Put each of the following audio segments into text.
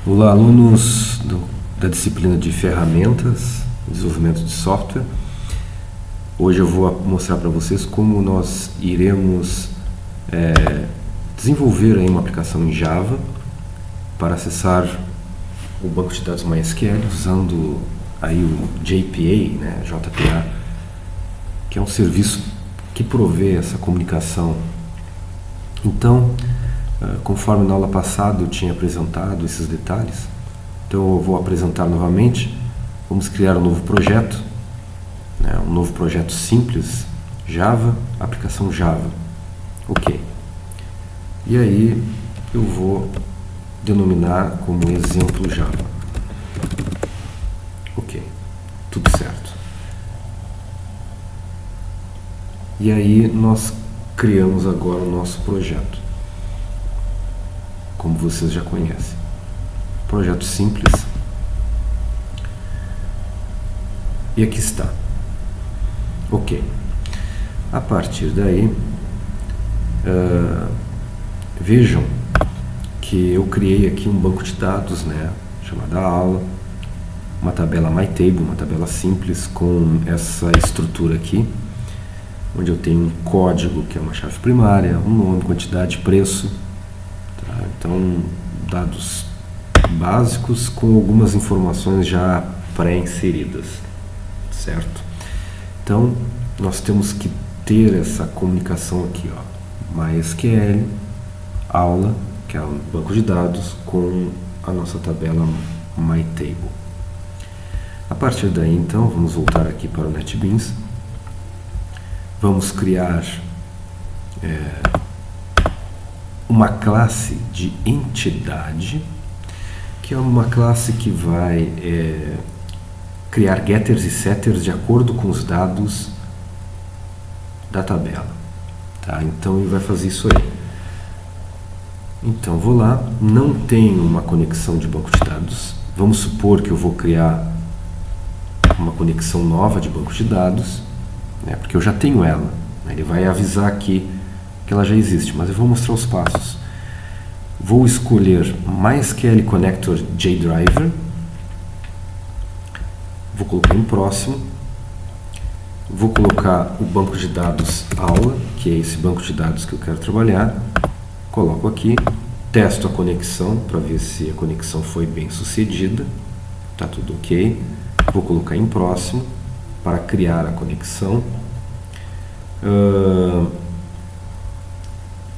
Olá, alunos da disciplina de ferramentas, desenvolvimento de software. Hoje eu vou mostrar para vocês como nós iremos desenvolver aí uma aplicação em Java para acessar o banco de dados MySQL usando aí o JPA, né, JPA, que é um serviço que provê essa comunicação. Então, conforme na aula passada eu tinha apresentado esses detalhes, então eu vou apresentar novamente. Vamos criar um novo projeto, né, um novo projeto simples, Java, aplicação Java. Ok. E aí eu vou denominar como exemplo Java. Ok, tudo certo. E aí nós criamos agora o nosso projeto, como vocês já conhecem. Projeto simples. E aqui está. Ok. A partir daí, vejam que eu criei aqui um banco de dados, né, chamada aula, uma tabela MyTable, uma tabela simples com essa estrutura aqui, onde eu tenho um código que é uma chave primária, um nome, quantidade, preço. Tá? Então, dados básicos com algumas informações já pré-inseridas, certo? Então, nós temos que ter essa comunicação aqui, ó, MySQL, aula, que é um banco de dados, com a nossa tabela MyTable. A partir daí, então, vamos voltar aqui para o NetBeans. Vamos criar uma classe de entidade, que é uma classe que vai criar getters e setters de acordo com os dados da tabela. Tá? Então ele vai fazer isso aí. Então vou lá, não tenho uma conexão de banco de dados. Vamos supor que eu vou criar uma conexão nova de banco de dados, né, porque eu já tenho ela. Ele vai avisar aqui que ela já existe, mas eu vou mostrar os passos. Vou escolher MySQL Connector JDriver, vou colocar em próximo, vou colocar o banco de dados aula, que é esse banco de dados que eu quero trabalhar, coloco aqui, testo a conexão para ver se a conexão foi bem sucedida, está tudo ok, vou colocar em próximo para criar a conexão.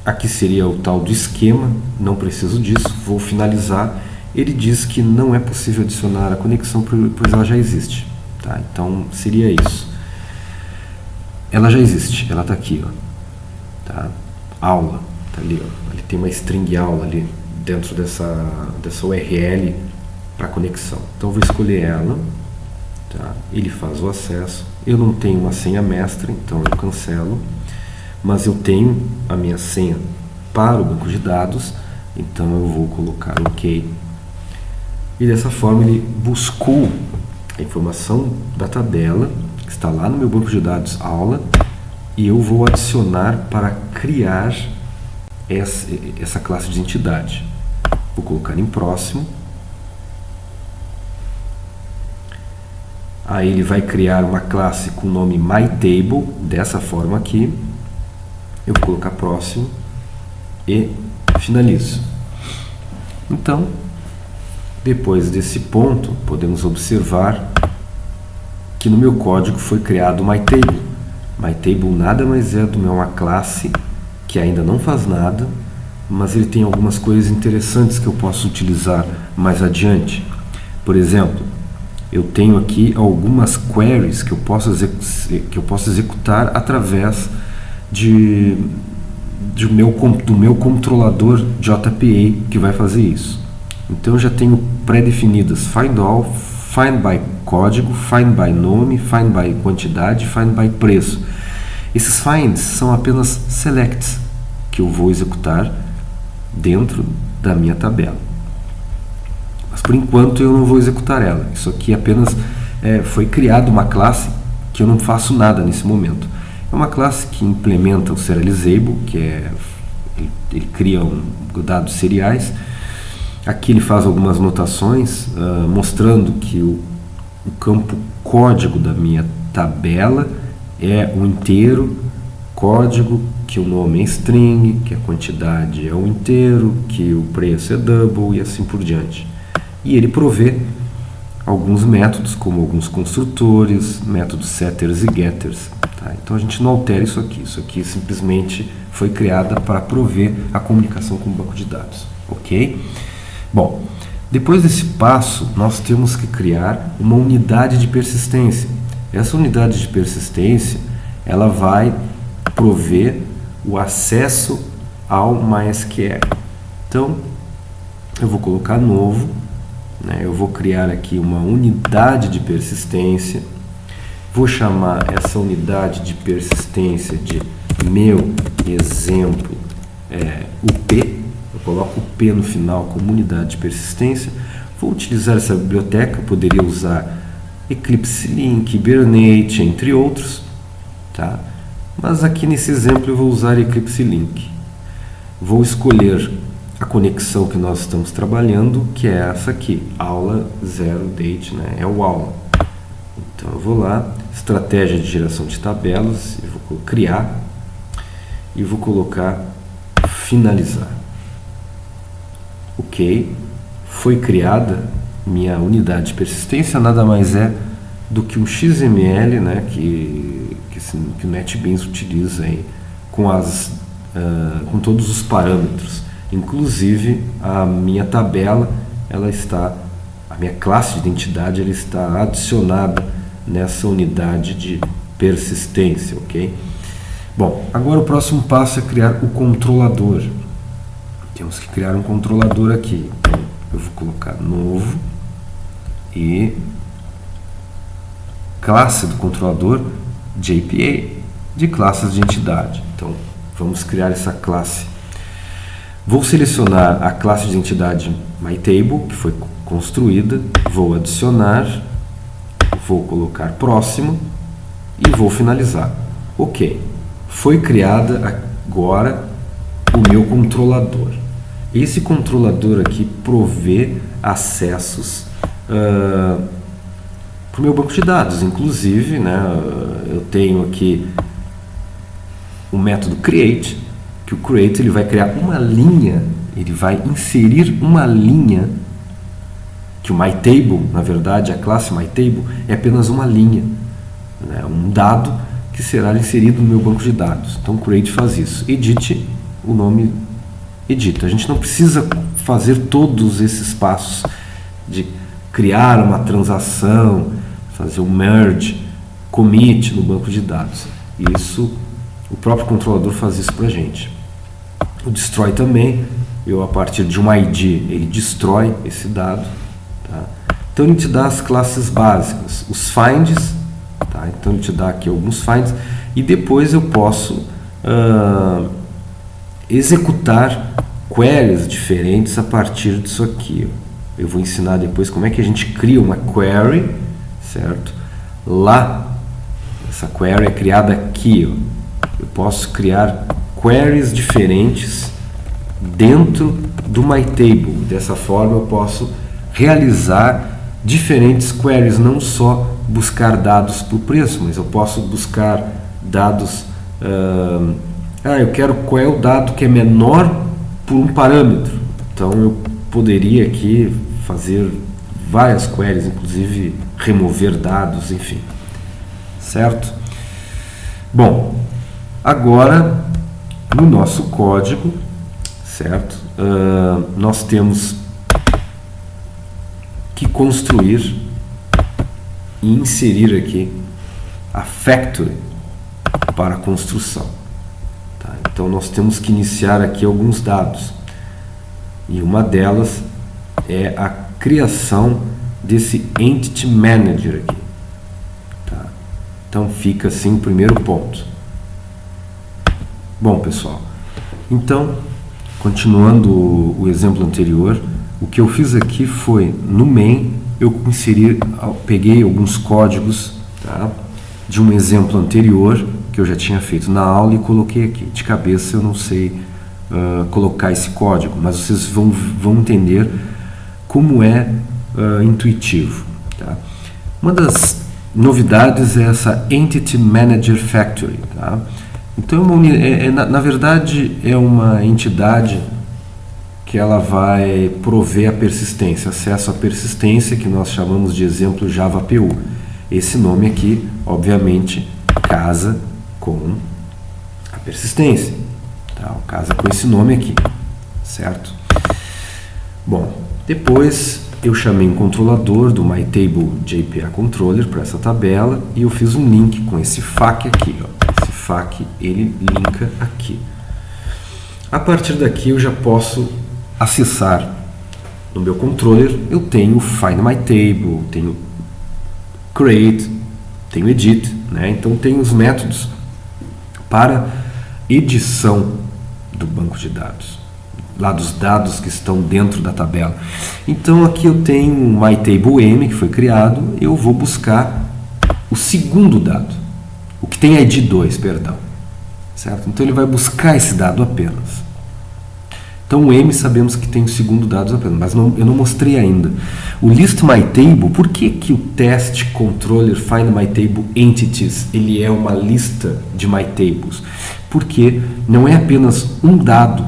Aqui seria o tal do esquema, não preciso disso, vou finalizar. Ele diz que não é possível adicionar a conexão, pois ela já existe. Tá? Então seria isso. Ela já existe, ela está aqui. Ó. Tá? Aula, está ali. Ó. Ele tem uma string aula ali dentro dessa URL para conexão. Então eu vou escolher ela. Tá? Ele faz o acesso. Eu não tenho uma senha mestra, então eu cancelo. Mas eu tenho a minha senha para o banco de dados, então eu vou colocar OK. E dessa forma ele buscou a informação da tabela, que está lá no meu banco de dados aula, e eu vou adicionar para criar essa classe de entidade. Vou colocar em próximo. Aí ele vai criar uma classe com o nome MyTable, dessa forma aqui. Eu vou colocar próximo e finalizo. Então, depois desse ponto, podemos observar que no meu código foi criado o MyTable. MyTable nada mais é do que uma classe que ainda não faz nada, mas ele tem algumas coisas interessantes que eu posso utilizar mais adiante. Por exemplo, eu tenho aqui algumas queries que eu posso executar através do meu controlador JPA que vai fazer isso. Então eu já tenho pré-definidas find all, find by código, find by nome, find by quantidade, find by preço. Esses finds são apenas selects que eu vou executar dentro da minha tabela. Mas por enquanto eu não vou executar ela. Isso aqui apenas foi criado uma classe que eu não faço nada nesse momento. É uma classe que implementa o serializable, que ele cria dados seriais. Aqui ele faz algumas notações mostrando que o campo código da minha tabela é um inteiro, código que o nome é string, que a quantidade é um inteiro, que o preço é double e assim por diante. E ele provê alguns métodos, como alguns construtores, métodos setters e getters. Tá? Então a gente não altera isso aqui simplesmente foi criada para prover a comunicação com o banco de dados. Ok? Bom, depois desse passo, nós temos que criar uma unidade de persistência. Essa unidade de persistência, ela vai prover o acesso ao MySQL. Então, eu vou colocar novo, né? Eu vou criar aqui uma unidade de persistência, vou chamar essa unidade de persistência de meu exemplo UP. Eu coloco o P no final como unidade de persistência. Vou utilizar essa biblioteca, poderia usar Eclipse Link, Hibernate, entre outros, tá? Mas aqui nesse exemplo eu vou usar Eclipse Link. Vou escolher a conexão que nós estamos trabalhando, que é essa aqui, aula 0date, né? É o aula. Então eu vou lá, estratégia de geração de tabelas, eu vou criar e vou colocar finalizar. Ok, foi criada minha unidade de persistência, nada mais é do que um XML, né, que o NetBeans utiliza aí, com todos os parâmetros. Inclusive a minha tabela, a minha classe de identidade, ela está adicionada nessa unidade de persistência, ok? Bom, agora o próximo passo é criar o controlador. Temos que criar um controlador aqui. Então, eu vou colocar novo e classe do controlador JPA, de classes de entidade. Então, vamos criar essa classe. Vou selecionar a classe de entidade MyTable, que foi construída, vou adicionar, vou colocar próximo e vou finalizar. Ok, foi criada agora o meu controlador. Esse controlador aqui provê acessos para o meu banco de dados. Inclusive, né, eu tenho aqui o método create, que o create ele vai criar uma linha, ele vai inserir uma linha, que o MyTable, na verdade, a classe MyTable é apenas uma linha, né, um dado que será inserido no meu banco de dados. Então o create faz isso. Edit, o nome edita. A gente não precisa fazer todos esses passos de criar uma transação, fazer um merge, commit no banco de dados. Isso, o próprio controlador faz isso para a gente. O destroy também, a partir de um ID, ele destrói esse dado. Tá? Então ele te dá as classes básicas, os finds, tá? Então ele te dá aqui alguns finds, e depois eu posso executar queries diferentes a partir disso aqui. Eu vou ensinar depois como é que a gente cria uma query, certo? Lá, essa query é criada aqui. Eu posso criar queries diferentes dentro do MyTable. Dessa forma eu posso realizar diferentes queries, não só buscar dados por preço, mas eu posso buscar dados. Eu quero qual é o dado que é menor por um parâmetro. Então eu poderia aqui fazer várias queries, inclusive remover dados, enfim. Certo? Bom, agora no nosso código, certo? Nós temos que construir e inserir aqui a factory para a construção. Tá? Então nós temos que iniciar aqui alguns dados, e uma delas é a criação desse Entity Manager aqui. Tá? Então fica assim o primeiro ponto. Bom, pessoal, então, continuando o exemplo anterior, o que eu fiz aqui foi, no main, eu peguei alguns códigos, tá, de um exemplo anterior, que eu já tinha feito na aula, e coloquei aqui. De cabeça eu não sei colocar esse código, mas vocês vão entender como é intuitivo. Tá? Uma das novidades é essa Entity Manager Factory. Tá? Então, na verdade, é uma entidade que ela vai prover a persistência, acesso à persistência, que nós chamamos de exemplo Java PU. Esse nome aqui, obviamente, casa com a persistência. Tá? Casa com esse nome aqui, certo? Bom, depois eu chamei um controlador do MyTable JPA Controller para essa tabela e eu fiz um link com esse FAQ aqui. Ó. Esse FAQ, ele linka aqui. A partir daqui eu já posso acessar no meu controller. Eu tenho Find My Table, tenho Create, tenho Edit, né? Então tenho os métodos para edição do banco de dados, lá dos dados que estão dentro da tabela. Então aqui eu tenho o MyTable-M que foi criado, eu vou buscar o segundo dado, o que tem ID 2, perdão, certo? Então ele vai buscar esse dado apenas. Então o M sabemos que tem o segundo dado apenas, mas eu não mostrei ainda. O List My Table, por que o Test Controller Find My Table Entities ele é uma lista de My Tables? Porque não é apenas um dado,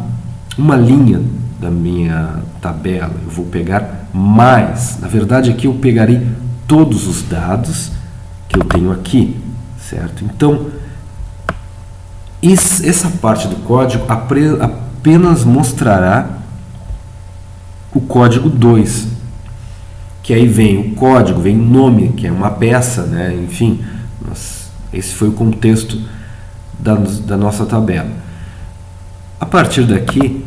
uma linha da minha tabela. Eu vou pegar mais. Na verdade aqui eu pegarei todos os dados que eu tenho aqui, certo? Então essa parte do código apenas mostrará o código 2, que aí vem o código, vem o nome, que é uma peça, né? Enfim, esse foi o contexto da nossa tabela. A partir daqui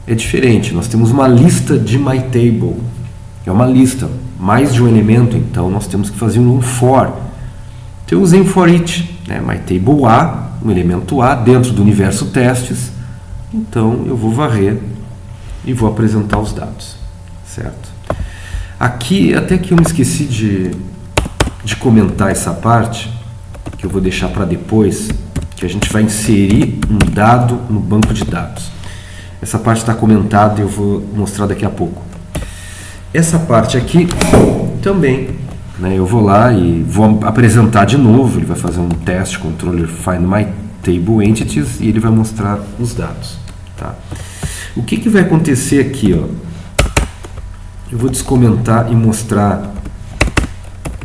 é diferente, nós temos uma lista de MyTable, é uma lista, mais de um elemento, então nós temos que fazer um for. Então eu usei um for each, né? MyTable A, um elemento A dentro do universo testes. Então eu vou varrer e vou apresentar os dados, certo? Aqui, até que eu me esqueci de comentar essa parte, que eu vou deixar para depois, que a gente vai inserir um dado no banco de dados. Essa parte está comentada e eu vou mostrar daqui a pouco. Essa parte aqui também, né, eu vou lá e vou apresentar de novo, ele vai fazer um teste controller Find My Table Entities e ele vai mostrar os dados. Tá? O que vai acontecer aqui? Ó? Eu vou descomentar e mostrar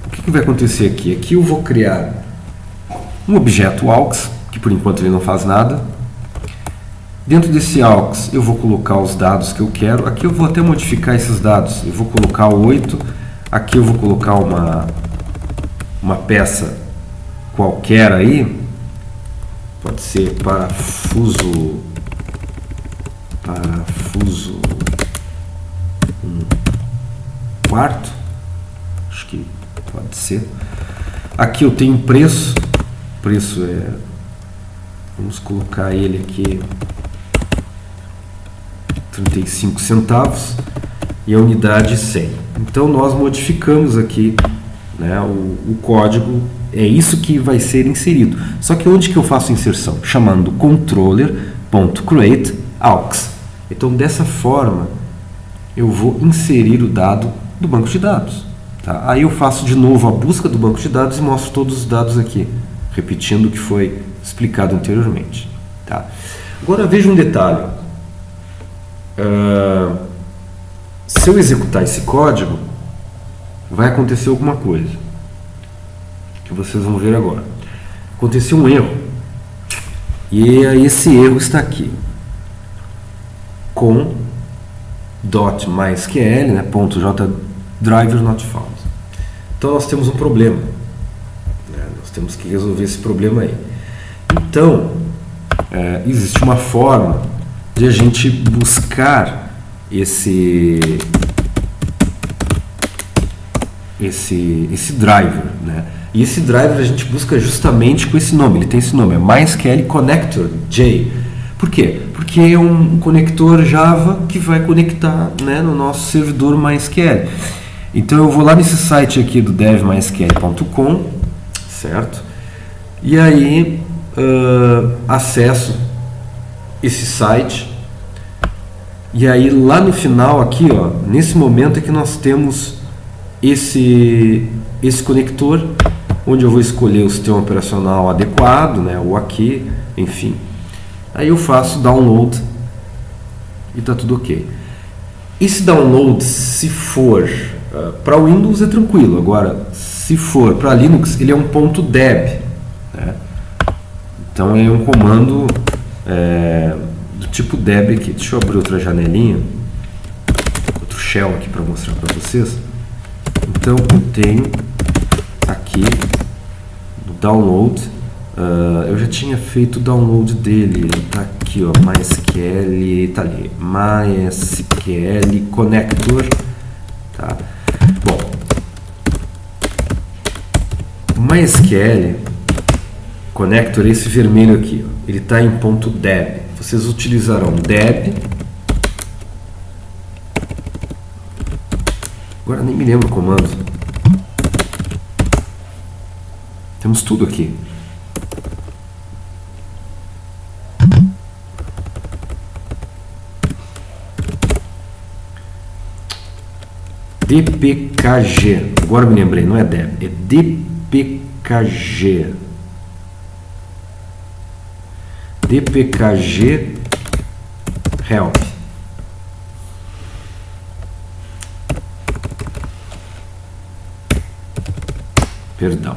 o que vai acontecer aqui. Aqui eu vou criar um objeto AUX, que por enquanto ele não faz nada. Dentro desse AUX eu vou colocar os dados que eu quero. Aqui eu vou até modificar esses dados. Eu vou colocar o 8. Aqui eu vou colocar uma peça qualquer aí. Pode ser parafuso 1/4, acho que pode ser. Aqui eu tenho preço, vamos colocar ele aqui 35 centavos e a unidade 100. Então nós modificamos aqui, né, o código, é isso que vai ser inserido. Só que onde que eu faço a inserção? Chamando controller.createAux. Então dessa forma eu vou inserir o dado do banco de dados. Tá? Aí eu faço de novo a busca do banco de dados e mostro todos os dados aqui, repetindo o que foi explicado anteriormente. Tá? Agora veja um detalhe. Se eu executar esse código, vai acontecer alguma coisa, que vocês vão ver agora. Aconteceu um erro, e esse erro está aqui, com .mysql, né, .jdriver not found. Então nós temos um problema, né, nós temos que resolver esse problema aí. Então existe uma forma de a gente buscar esse driver, né? E esse driver a gente busca justamente com esse nome, ele tem esse nome, é MySQL Connector J. Por quê? Porque é um conector Java que vai conectar, né, no nosso servidor MySQL. Então eu vou lá nesse site aqui do devmysql.com, certo? E aí acesso esse site E aí lá no final aqui, ó, nesse momento é que nós temos esse conector, onde eu vou escolher o sistema operacional adequado, né, ou aqui, enfim. Aí eu faço download e está tudo ok. Esse download, se for para Windows é tranquilo, agora se for para Linux, ele é um .deb, né? Então é um comando do tipo deb aqui. Deixa eu abrir outra janelinha, outro shell aqui para mostrar para vocês. Então eu tenho aqui no download, eu já tinha feito o download dele, tá aqui, ó, MySQL, tá ali, MySQL Connector, tá? Bom, o MySQL Connector, esse vermelho aqui, ó, ele está em .deb. Vocês utilizarão deb. Agora nem me lembro o comando. Temos tudo aqui. dpkg. Agora me lembrei, não é deb, é dpkg. dpkg help. Perdão.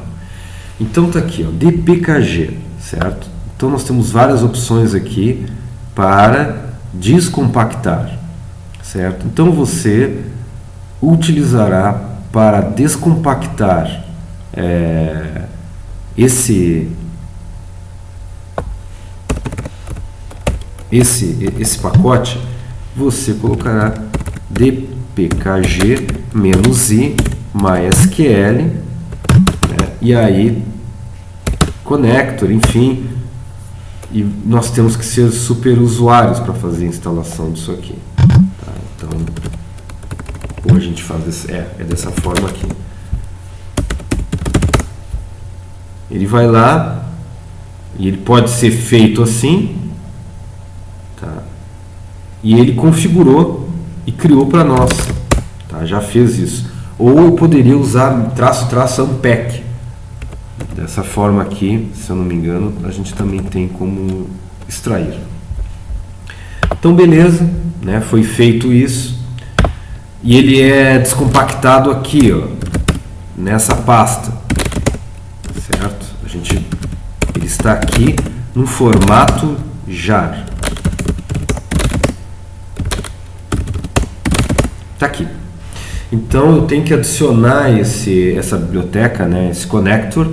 Então tá aqui, ó, dpkg, certo? Então nós temos várias opções aqui para descompactar, certo? Então você utilizará para descompactar esse pacote, você colocará dpkg -i MySQL, né, e aí connector, enfim, e nós temos que ser super usuários para fazer a instalação disso aqui, tá? Então, ou a gente faz dessa forma aqui. Ele vai lá e ele pode ser feito assim, tá? E ele configurou e criou para nós, tá? Já fez isso. Ou eu poderia usar -- unpack. Dessa forma aqui, se eu não me engano, a gente também tem como extrair. Então beleza, né? Foi feito isso. E ele é descompactado aqui, ó, nessa pasta, certo? Ele está aqui no formato jar. Está aqui. Então eu tenho que adicionar essa biblioteca, né, esse connector,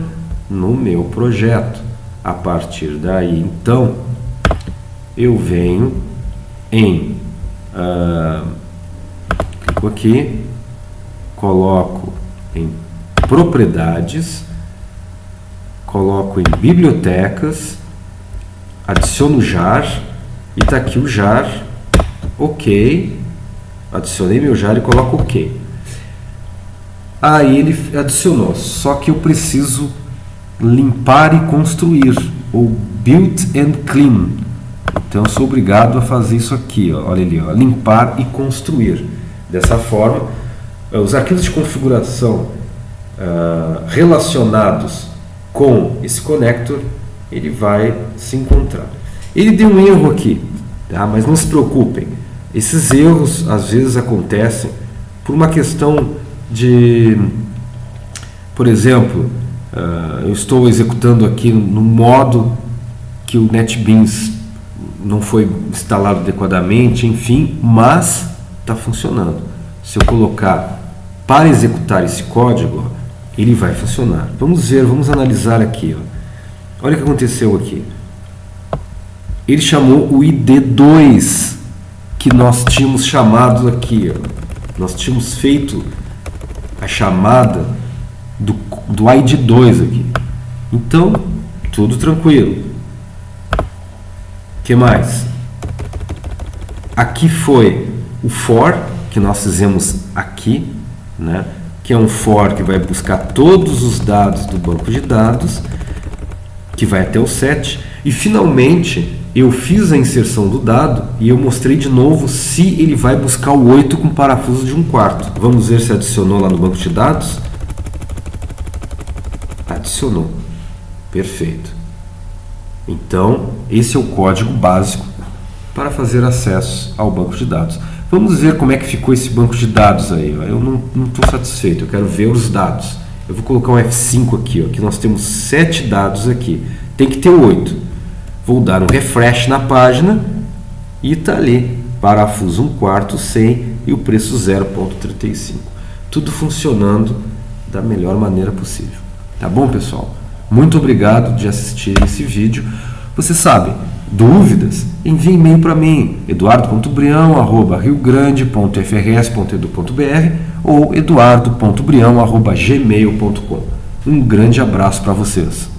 no meu projeto. A partir daí, então, eu venho em clico aqui, coloco em propriedades, coloco em bibliotecas, adiciono o jar e está aqui o jar, ok, adicionei meu jar e coloco ok. Aí ele adicionou, só que eu preciso limpar e construir, ou build and clean. Então eu sou obrigado a fazer isso aqui, ó, olha ali, ó, limpar e construir. Dessa forma, os arquivos de configuração relacionados com esse connector, ele vai se encontrar. Ele deu um erro aqui, tá? Mas não se preocupem, esses erros às vezes acontecem por uma questão de, por exemplo, eu estou executando aqui no modo que o NetBeans não foi instalado adequadamente, enfim, mas está funcionando. Se eu colocar para executar esse código, ele vai funcionar. Vamos ver, vamos analisar aqui, ó. Olha o que aconteceu aqui. Ele chamou o ID2 que nós tínhamos chamado aqui, ó. Nós tínhamos feito a chamada do ID2 aqui. Então, tudo tranquilo. O que mais? Aqui foi o for que nós fizemos aqui, né? Que é um for que vai buscar todos os dados do banco de dados, que vai até o set, e finalmente eu fiz a inserção do dado e eu mostrei de novo se ele vai buscar o 8 com parafuso de 1/4. Vamos ver se adicionou lá no banco de dados. Adicionou. Perfeito. Então, esse é o código básico para fazer acesso ao banco de dados. Vamos ver como é que ficou esse banco de dados aí. Eu não estou satisfeito, eu quero ver os dados. Eu vou colocar um F5 aqui, ó, que nós temos 7 dados aqui. Tem que ter 8. Vou dar um refresh na página e está ali, parafuso 1/4, 100 e o preço 0,35. Tudo funcionando da melhor maneira possível. Tá bom, pessoal? Muito obrigado de assistir esse vídeo. Você sabe, dúvidas? Envie e-mail para mim, eduardo.brião@riogrande.frs.edu.br ou eduardo.brião@gmail.com. Um grande abraço para vocês.